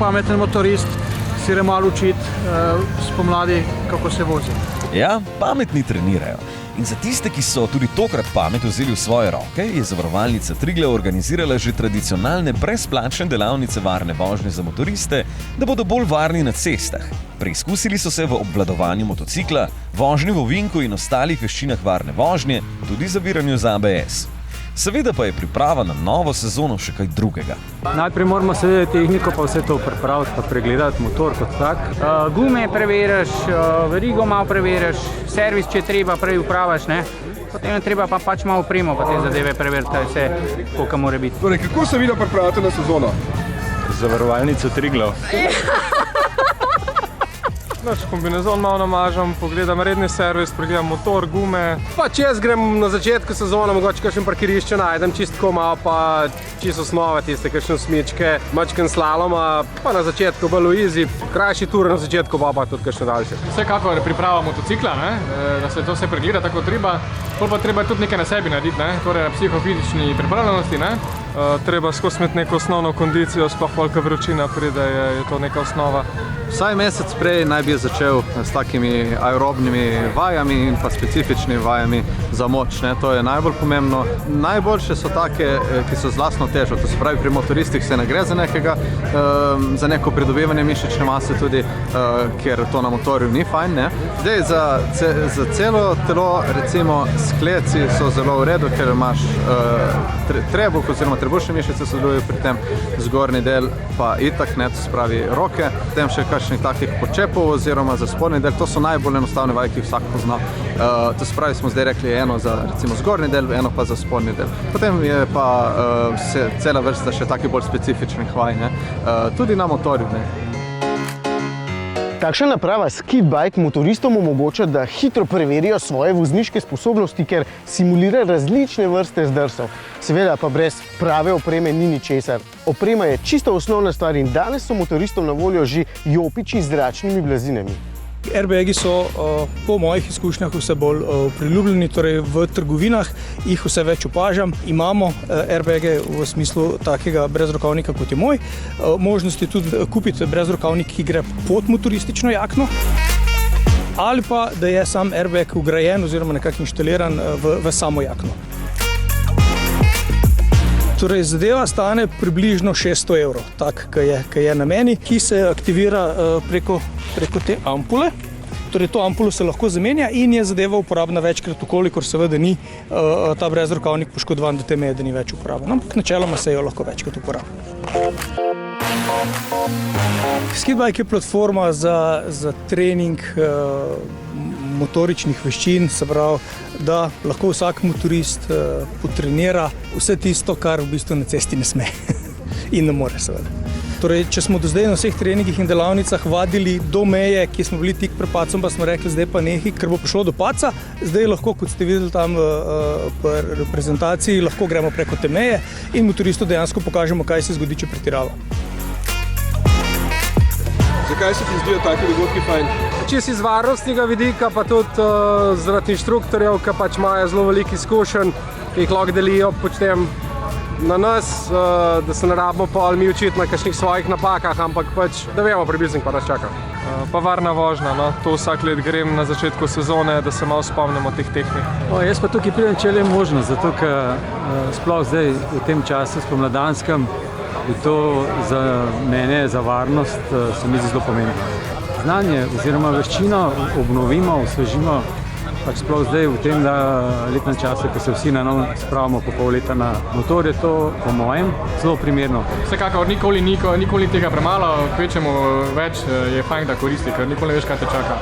pameten motorist, si je malo učiti spomladi, kako se vozi. Ja, pametni trenirajo. In za tiste, ki so tudi tokrat pamet vzeli v svoje roke, je Zavarovalnica Triglav organizirala že tradicionalne brezplačne delavnice varne vožnje za motoriste, da bodo bolj varni na cestah. Preizkusili so se v obvladovanju motocikla, vožnji v ovinku in ostalih veščinah varne vožnje, tudi zaviranju z ABS. Seveda pa je priprava na novo sezono še kaj drugega. Najprej moramo seveda tehniko pa vse to pripraviti, pa pregledati motor kot tak. Gume preveriš, verigo malo preveriš, servis, če treba, prej upravaš, ne? Potem je treba pa pač malo opremo, pa te zadeve preveriti, vse, koliko mora biti. Torej, kako se vi pripravite na sezono? Zavarovalnico Triglav. Kombinezon malo namažem, pogledam redni servis, pregledam motor, gume. Pač jaz grem na začetku sezone, mogoče kakšen parkirišče najdem, čisto malo pa čisto osnove, tiste kakšne smičke, mačken slaloma, pa na začetku bolj easy, krajši tur na začetku, pa tudi kakšne daljše. Vsekakor priprava motocikla, da se to vse pregleda tako treba, pa treba tudi nekaj na sebi narediti, torej na psihofizični pripravljenosti. Treba skozi imeti neko osnovno kondicijo, sploh kolika vročina pride, je to neka osnova. Vsaj mesec prej naj bi začel s takimi aerobnimi vajami in pa specifičnimi vajami za moč. To je najbolj pomembno. Najboljše so take, ki so z lastno težo. To se pravi, pri motoristih se ne gre za nekega, za neko pridobivanje mišične mase tudi, ker to na motorju ni fajn. Zdaj, za celo telo, recimo skleci so zelo v redu, ker imaš trebuh oziroma trebušne mišice sodelujejo pri tem, zgornji del pa itak, to se pravi roke, potem še kakšnih takih počepov oziroma za spodnji del, to so najbolj enostavne vaje, ki jih vsak pozna. To se pravi, smo zdaj rekli eno za recimo zgornji del, eno pa za spodnji del. Potem je pa cela vrsta še takih bolj specifičnih vaj, tudi na motorju. Takšna naprava Skidbike motoristom omogoča, da hitro preverijo svoje vozniške sposobnosti, ker simulira različne vrste zdrsov. Seveda pa brez prave opreme ni ničesar. Oprema je čisto osnovna stvar in danes so motoristom na voljo že jopiči z zračnimi blazinami. Airbagi so po mojih izkušnjah vse bolj priljubljeni, torej v trgovinah jih vse več opažam. Imamo airbage v smislu takega brezrokavnika, kot je moj. Možnost je tudi kupiti brezrokavnik, ki gre pod motoristično jakno, ali pa da je sam airbag vgrajen oziroma nekako inštaliran v samo jakno. Torej, zadeva stane približno 600 €, tak, ki je na meni, ki se aktivira preko te ampule. Torej, to ampulo se lahko zamenja in je zadeva uporabna večkrat, kolikor seveda ni ta brezrokavnik poškodovan do te meje, da ni več uporaben. Ampak načeloma se jo lahko večkrat uporablja. Skidbike je platforma za trening motoričnih veščin, se pravi, da lahko vsak motorist potrenira vse tisto, kar v bistvu na cesti ne sme in ne more seveda. Torej, če smo do zdaj na vseh treningih in delavnicah vadili do meje, ki smo bili tik pred padcem, pa smo rekli, zdaj pa nekaj, ker bo prišlo do padca, zdaj lahko, kot ste videli tam v reprezentaciji, lahko gremo preko te meje in motoristu dejansko pokažemo, kaj se zgodi, če pretirava. Zakaj se ti zdijo taki dogodki fajn? Čisto iz varnostnega vidika, pa tudi zaradi inštruktorjev, ki pač imajo zelo veliko izkušenj, ki jih lahko delijo potem na nas, da se ne rabimo pol mi učiti na kakšnih svojih napakah, ampak pač, da vemo približno, pa nas čaka. Pa varna vožnja, to vsak let grem na začetku sezone, da se malo spomnimo teh tehnik. Jaz pa tukaj pridem, če je možno, zato ker sploh zdaj v tem času spomladanskem je to za mene, za varnost, se mi zdi zelo pomembno. Znanje oziroma veščino obnovimo, osvežimo, pač sploh zdaj v tem letnem času, ko se vsi na novo spravimo po pol leta na motor, je to po mojem zelo primerno. Vsekakor nikoli tega premalo, kvečemo več je fajn, da koristi, ker nikoli ne veš, kaj te čaka.